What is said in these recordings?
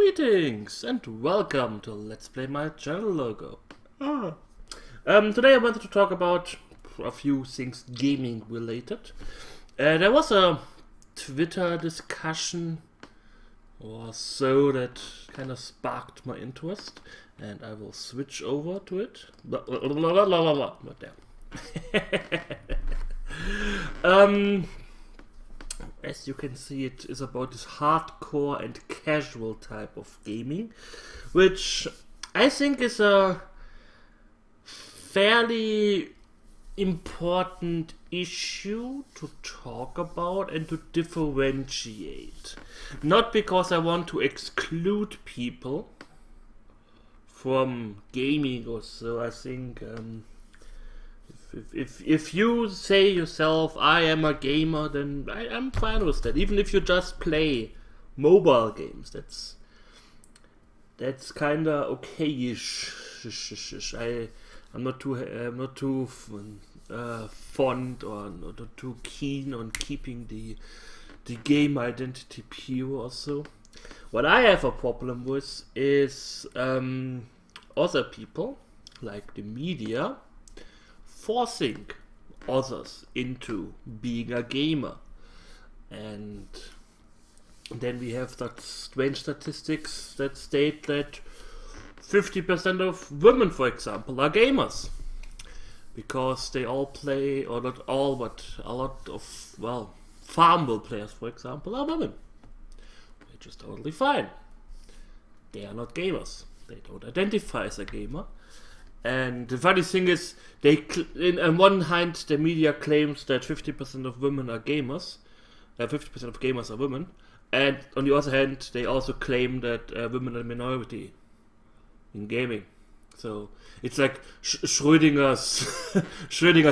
Greetings and welcome to Let's Play My Channel logo. Today I wanted to talk about a few things gaming related. There was a Twitter discussion or so that kind of sparked my interest, and I will switch over to it. Not there. As you can see, it is about this hardcore and casual type of gaming, which I think is a fairly important issue to talk about and to differentiate. Not because I want to exclude people from gaming or so. I think if you say yourself, I am a gamer, then I'm fine with that. Even if you just play mobile games, that's kinda okay-ish. I'm not too fond or not too keen on keeping the game identity pure or so. What I have a problem with is other people, like the media, forcing others into being a gamer. And then we have that strange statistics that state that 50% of women, for example, are gamers. Because they all play, or not all, but a lot of, well, Farmville players, for example, are women. Which is totally fine. They are not gamers. They don't identify as a gamer. And the funny thing is, on one hand, the media claims that 50% of women are gamers, 50% of gamers are women, and on the other hand, they also claim that women are a minority in gaming. So it's like Schrödinger's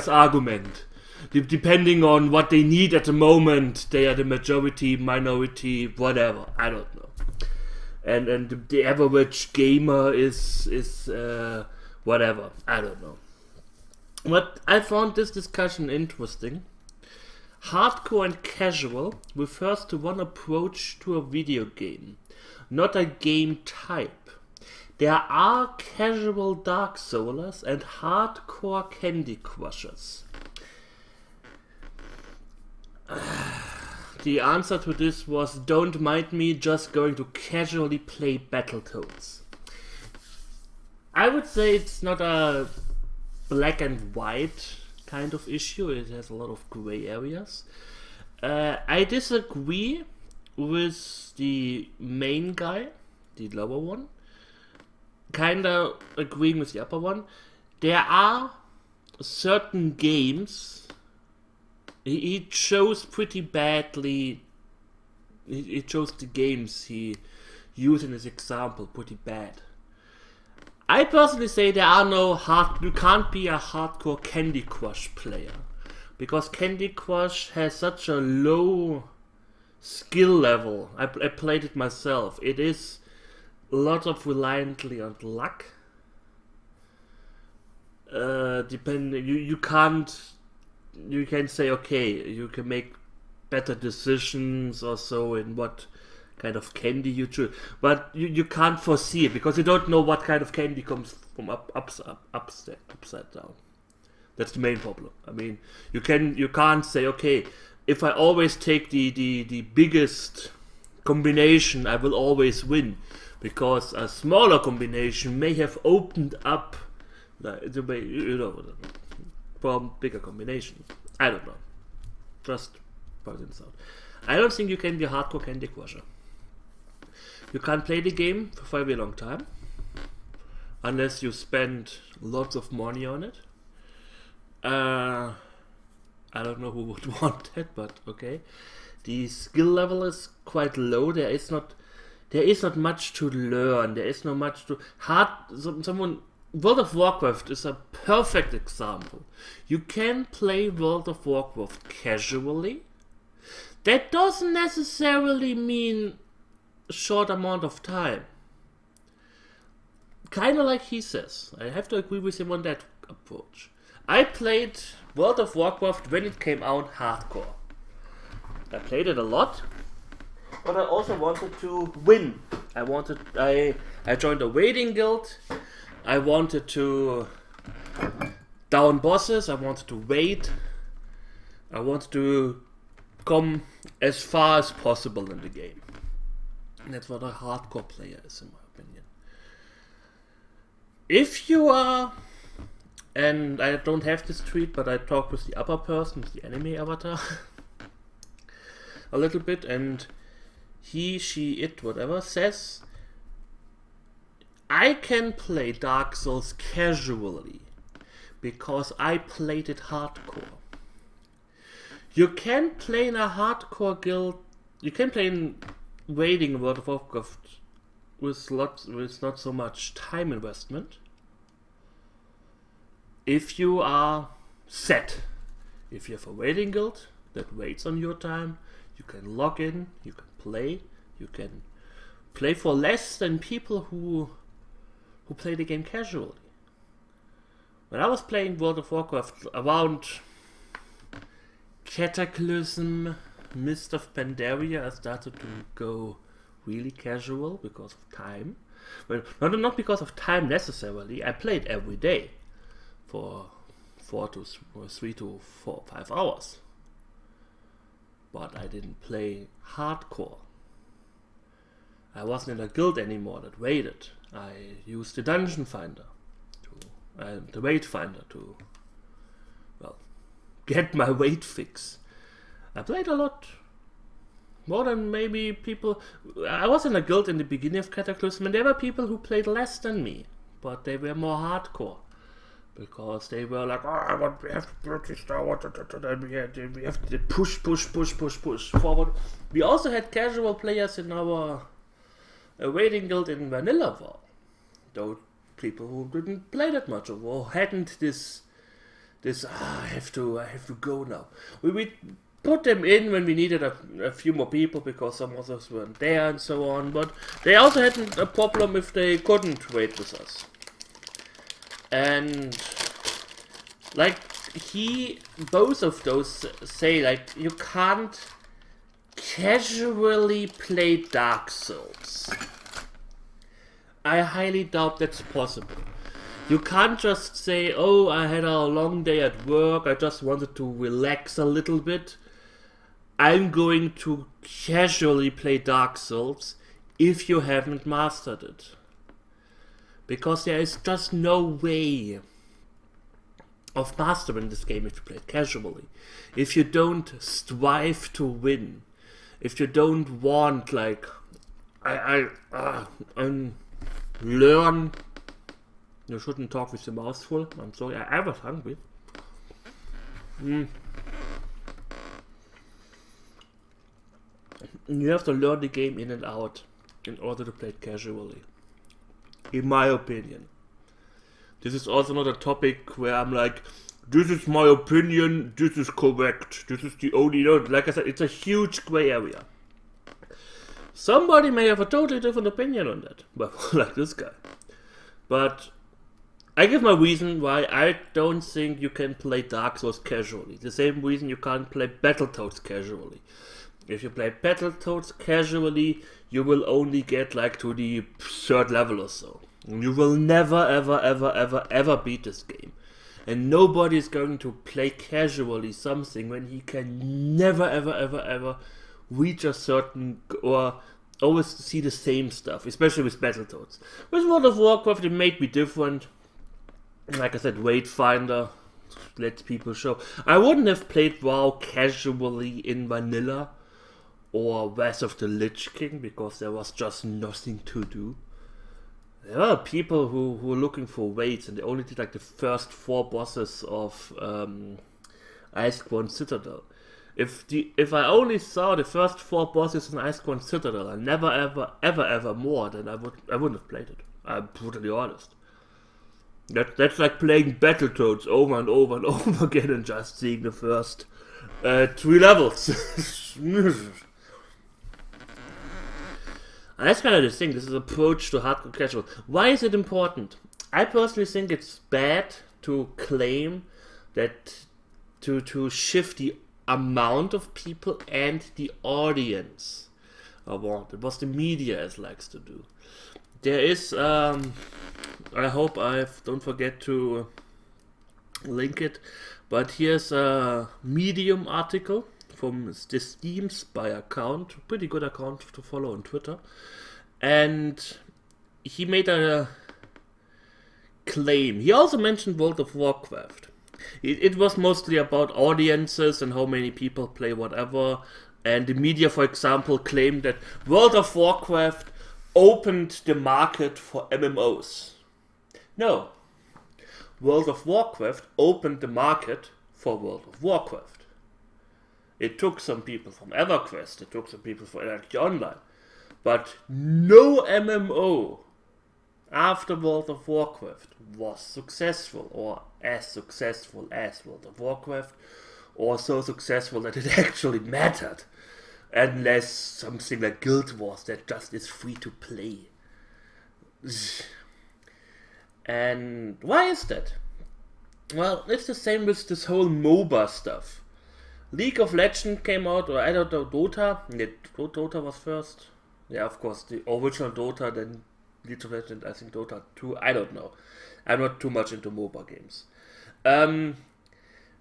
argument. Depending on what they need at the moment, they are the majority, minority, whatever. I don't know. And the average gamer is whatever, I don't know. But I found this discussion interesting. Hardcore and casual refers to one approach to a video game, not a game type. There are casual Dark Soulers and hardcore Candy Crushers. The answer to this was, don't mind me just going to casually play Battletoads. I would say it's not a black and white kind of issue. It has a lot of gray areas. I disagree with the main guy, the lower one. Kinda agreeing with the upper one. There are certain games he chose pretty badly. He chose the games he used in his example pretty bad. I personally say you can't be a hardcore Candy Crush player, because Candy Crush has such a low skill level. I played it myself. It is a lot of reliantly on luck. You can say, okay, you can make better decisions or so in what kind of candy you choose, but you can't foresee it because you don't know what kind of candy comes from upside down. That's the main problem. I mean, you can't say, okay, if I always take the biggest combination, I will always win, because a smaller combination may have opened up the way, from bigger combination. I don't know. Just pointing this out. I don't think you can be a hardcore Candy Crusher. You can't play the game for a very long time unless you spend lots of money on it. I don't know who would want that, but okay. The skill level is quite low. There is not much to learn. There is not much to World of Warcraft is a perfect example. You can play World of Warcraft casually. That doesn't necessarily mean a short amount of time. Kinda like he says. I have to agree with him on that approach. I played World of Warcraft when it came out hardcore. I played it a lot, but I also wanted to win. I joined a waiting guild. I wanted to down bosses. I wanted to wait. I wanted to come as far as possible in the game. And that's what a hardcore player is, in my opinion. If you are, and I don't have this tweet, but I talked with the other person, with the anime avatar, a little bit, and he, she, it, whatever, says, I can play Dark Souls casually because I played it hardcore. You can play in a hardcore guild, you can play in waiting World of Warcraft with not so much time investment if you are set. If you have a waiting guild that waits on your time, you can log in, you can play for less than people who play the game casually. When I was playing World of Warcraft around Cataclysm, Mist of Pandaria, I started to go really casual because of time. Well, not because of time necessarily. I played every day for 3 to 4, 5 hours. But I didn't play hardcore. I wasn't in a guild anymore that waited. I used the Dungeon Finder and the Wait Finder to, well, get my weight fix. I played a lot. More than maybe people. I was in a guild in the beginning of Cataclysm, and there were people who played less than me, but they were more hardcore. Because they were like, we have to break this down, we have to push forward. We also had casual players in our waiting guild in Vanilla WoW. Those people who didn't play that much or hadn't this I have to go now. We put them in when we needed a few more people because some others weren't there and so on. But they also hadn't a problem if they couldn't wait with us. And like both of those say like you can't casually play Dark Souls. I highly doubt that's possible. You can't just say, oh, I had a long day at work, I just wanted to relax a little bit. I'm going to casually play Dark Souls if you haven't mastered it. Because there is just no way of mastering this game if you play it casually. If you don't strive to win. If you don't want, like, learn. You shouldn't talk with your mouth full. I'm sorry, I was hungry. You have to learn the game in and out in order to play it casually. In my opinion. This is also not a topic where I'm like, this is my opinion, this is correct, this is the only, like I said, it's a huge gray area. Somebody may have a totally different opinion on that, but like this guy. But I give my reason why I don't think you can play Dark Souls casually. The same reason you can't play Battletoads casually. If you play Battletoads casually, you will only get like to the 3rd level or so. You will never ever beat this game. And nobody is going to play casually something when he can never ever reach a certain, or always see the same stuff, especially with Battletoads. With World of Warcraft it may be different. Like I said, Wayfinder lets people show. I wouldn't have played WoW casually in vanilla or Wrath of the Lich King because there was just nothing to do. There are people who were looking for weights and they only did like the first 4 bosses of Icecrown Citadel. If I only saw the first 4 bosses in Icecrown Citadel and never ever more, then I wouldn't have played it. I'm brutally honest. That's like playing Battletoads over and over and over again and just seeing the first 3 levels. And that's kind of the thing, this is approach to hardcore casual. Why is it important? I personally think it's bad to claim that to shift the amount of people and the audience. want. It was the media as likes to do. There is, I hope I don't forget to link it, but here's a Medium article from the Steam Spy account, pretty good account to follow on Twitter, and he made a claim. He also mentioned World of Warcraft. It was mostly about audiences and how many people play whatever, and the media, for example, claimed that World of Warcraft opened the market for MMOs. No. World of Warcraft opened the market for World of Warcraft. It took some people from EverQuest, it took some people from Energy Online, but no MMO after World of Warcraft was successful, or as successful as World of Warcraft, or so successful that it actually mattered, unless something like Guild Wars that just is free to play. And why is that? Well, it's the same with this whole MOBA stuff. League of Legends came out, or I don't know, Dota. Dota was first. Yeah, of course, the original Dota, then League of Legends, I think Dota 2, I don't know. I'm not too much into MOBA games.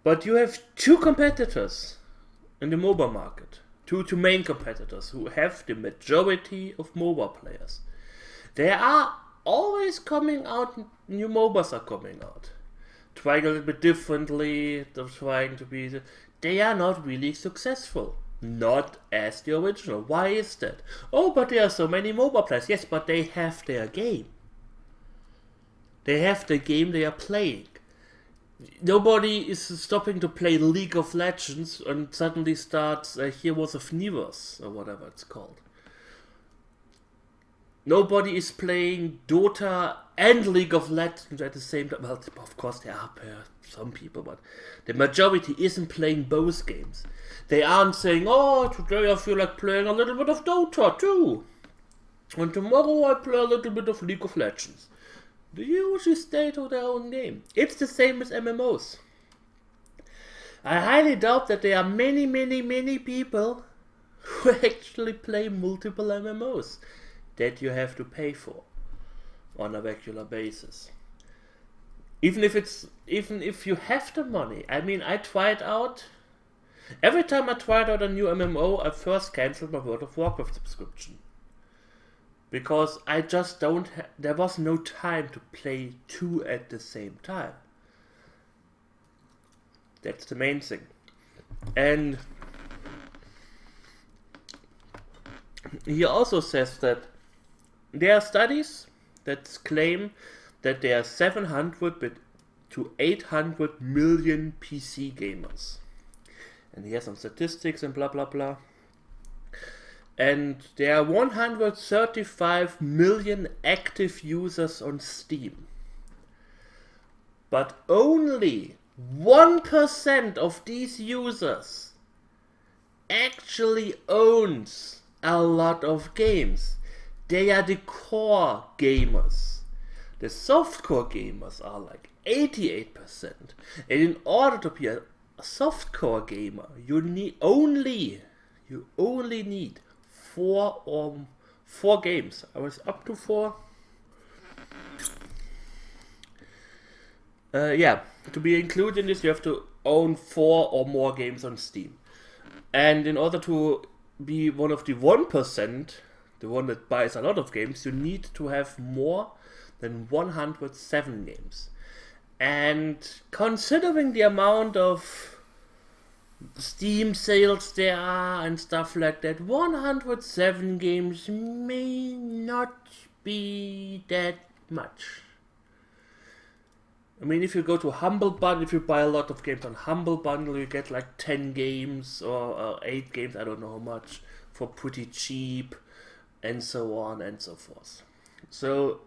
But you have two competitors in the MOBA market. Two main competitors who have the majority of MOBA players. They are always coming out, new MOBAs are coming out. Trying a little bit differently, they're trying to be... They are not really successful. Not as the original. Why is that? Oh, but there are so many MOBA players. Yes, but they have their game. They have the game they are playing. Nobody is stopping to play League of Legends and suddenly starts Heroes of Neos, or whatever it's called. Nobody is playing Dota and League of Legends at the same time. Well, of course there are some people, but the majority isn't playing both games. They aren't saying, oh, today I feel like playing a little bit of Dota too. And tomorrow I play a little bit of League of Legends. They usually stay to their own game. It's the same as MMOs. I highly doubt that there are many people who actually play multiple MMOs that you have to pay for on a regular basis. Even if you have the money. I mean, I tried out. Every time I tried out a new MMO, I first cancelled my World of Warcraft subscription. Because I just there was no time to play two at the same time. That's the main thing. And he also says that there are studies that claim that there are 700 to 800 million PC gamers. And he has some statistics and blah blah blah. And there are 135 million active users on Steam. But only 1% of these users actually owns a lot of games. They are the core gamers. The softcore gamers are like 88%. And in order to be a softcore gamer, you only need four games. I was up to 4. To be included in this, you have to own 4 or more games on Steam. And in order to be one of the 1%, the one that buys a lot of games, you need to have more than 107 games. And considering the amount of Steam sales there are and stuff like that, 107 games may not be that much. I mean, if you go to Humble Bundle, if you buy a lot of games on Humble Bundle, you get like 10 games or 8 games, I don't know how much, for pretty cheap, and so on and so forth. So,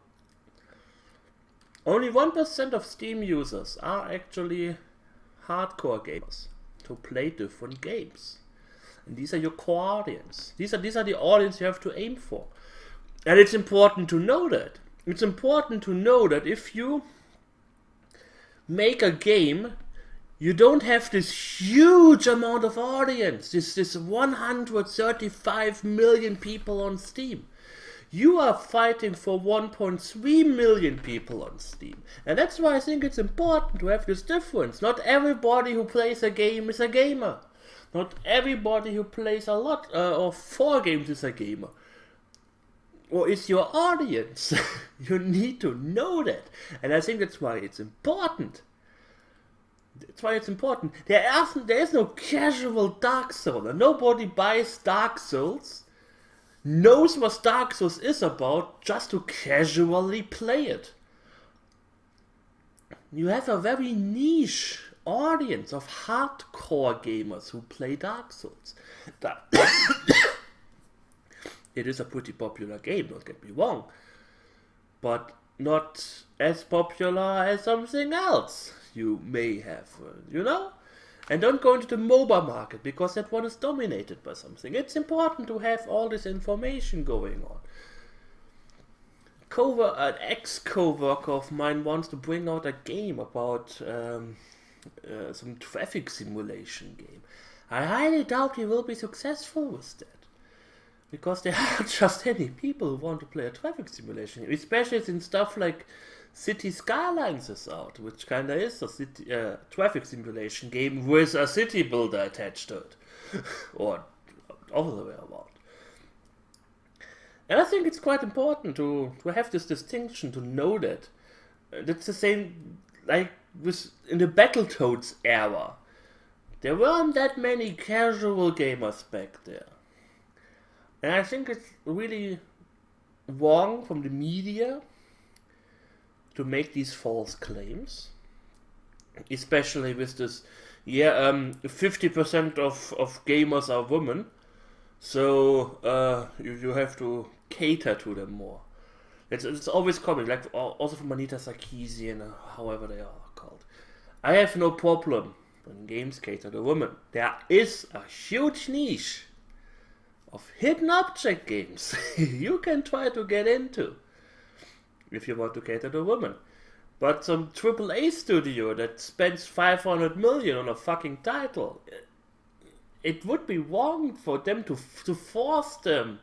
only 1% of Steam users are actually hardcore gamers to play different games. And these are your core audience. These are the audience you have to aim for. And it's important to know that. It's important to know that if you make a game You don't have this huge amount of audience, this 135 million people on Steam. You are fighting for 1.3 million people on Steam. And that's why I think it's important to have this difference. Not everybody who plays a game is a gamer. Not everybody who plays a lot or 4 games is a gamer. Or is your audience. You need to know that. And I think that's why it's important. That's why it's important. There is no casual Dark Souls. Nobody buys Dark Souls, knows what Dark Souls is about, just to casually play it. You have a very niche audience of hardcore gamers who play Dark Souls. It is a pretty popular game, don't get me wrong, but not as popular as something else you may have, you know? And don't go into the MOBA market, because that one is dominated by something. It's important to have all this information going on. An ex-co-worker of mine wants to bring out a game about some traffic simulation game. I highly doubt he will be successful with that. Because there aren't just any people who want to play a traffic simulation game, especially since stuff like City Skylines is out, which kinda is a traffic simulation game with a city builder attached to it. Or all the way around. And I think it's quite important to have this distinction, to know that. That's the same, like in the Battletoads era. There weren't that many casual gamers back there. And I think it's really wrong from the media to make these false claims. Especially with this, 50% of gamers are women. So you have to cater to them more. It's always common, like also from Anita Sarkeesian, however they are called. I have no problem when games cater to women. There is a huge niche of hidden object games you can try to get into if you want to cater to women. But some AAA studio that spends 500 million on a fucking title, it would be wrong for them to force them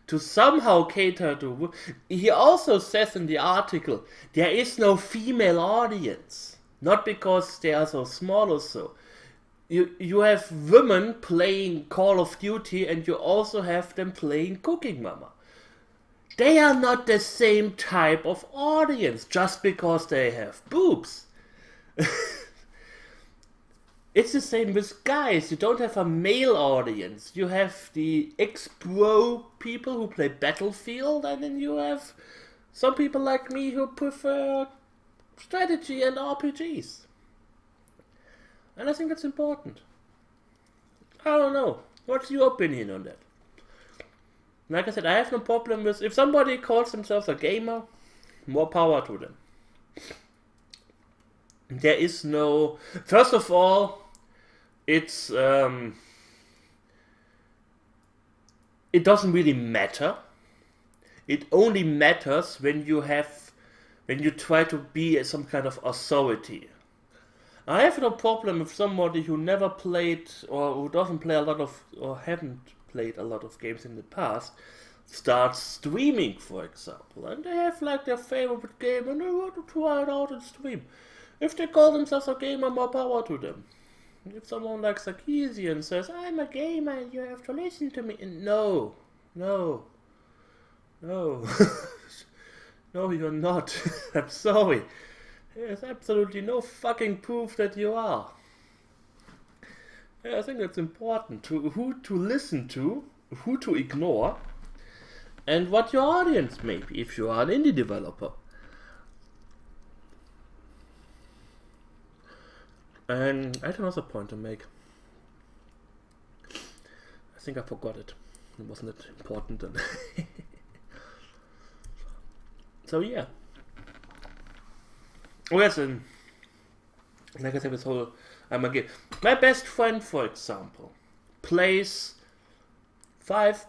to somehow cater to. He also says in the article, there is no female audience. Not because they are so small or so. You have women playing Call of Duty and you also have them playing Cooking Mama. They are not the same type of audience just because they have boobs. It's the same with guys. You don't have a male audience. You have the ex-pro people who play Battlefield, and then you have some people like me who prefer strategy and RPGs. And I think that's important. I don't know. What's your opinion on that? Like I said, I have no problem with... If somebody calls themselves a gamer, more power to them. There is no... First of all, it's... it doesn't really matter. It only matters when you try to be some kind of authority. I have no problem if somebody who never played or who doesn't play a lot of or haven't played a lot of games in the past starts streaming, for example, and they have like their favorite game and they want to try it out and stream. If they call themselves a gamer, more power to them. If someone like Sarkeesian says, I'm a gamer and you have to listen to me, no. No, you're not. I'm sorry. There's absolutely no fucking proof that you are. Yeah, I think it's important to who to listen to, who to ignore, and what your audience may be if you are an indie developer. And I had another point to make. I think I forgot it. Wasn't it important then? So yeah. Oh yes, and like I said, this whole I'm a game. My best friend, for example, plays 5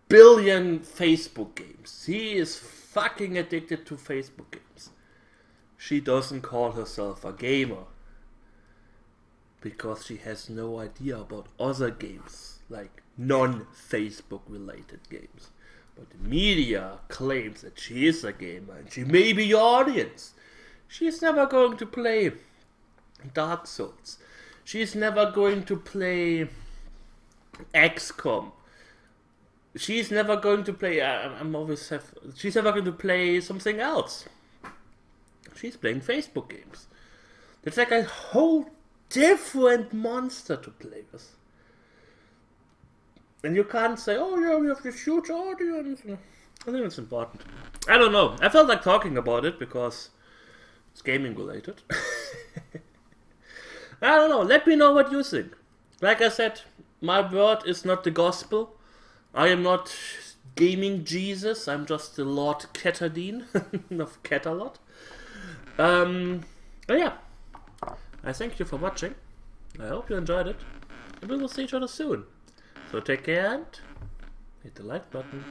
billion Facebook games. He is fucking addicted to Facebook games. She doesn't call herself a gamer. because she has no idea about other games, like non-Facebook related games. But the media claims that she is a gamer and she may be your audience. She's never going to play Dark Souls. She's never going to play XCOM. She's never going to play. She's never going to play something else. She's playing Facebook games. It's like a whole different monster to play with. And you can't say, oh yeah, we have this huge audience. I think it's important. I don't know. I felt like talking about it because it's gaming related. I don't know. Let me know what you think. Like I said, my word is not the gospel. I am not gaming Jesus. I'm just the Lord Ketadine of Ketalot. But yeah. I thank you for watching. I hope you enjoyed it. And we will see each other soon. So take care and hit the like button.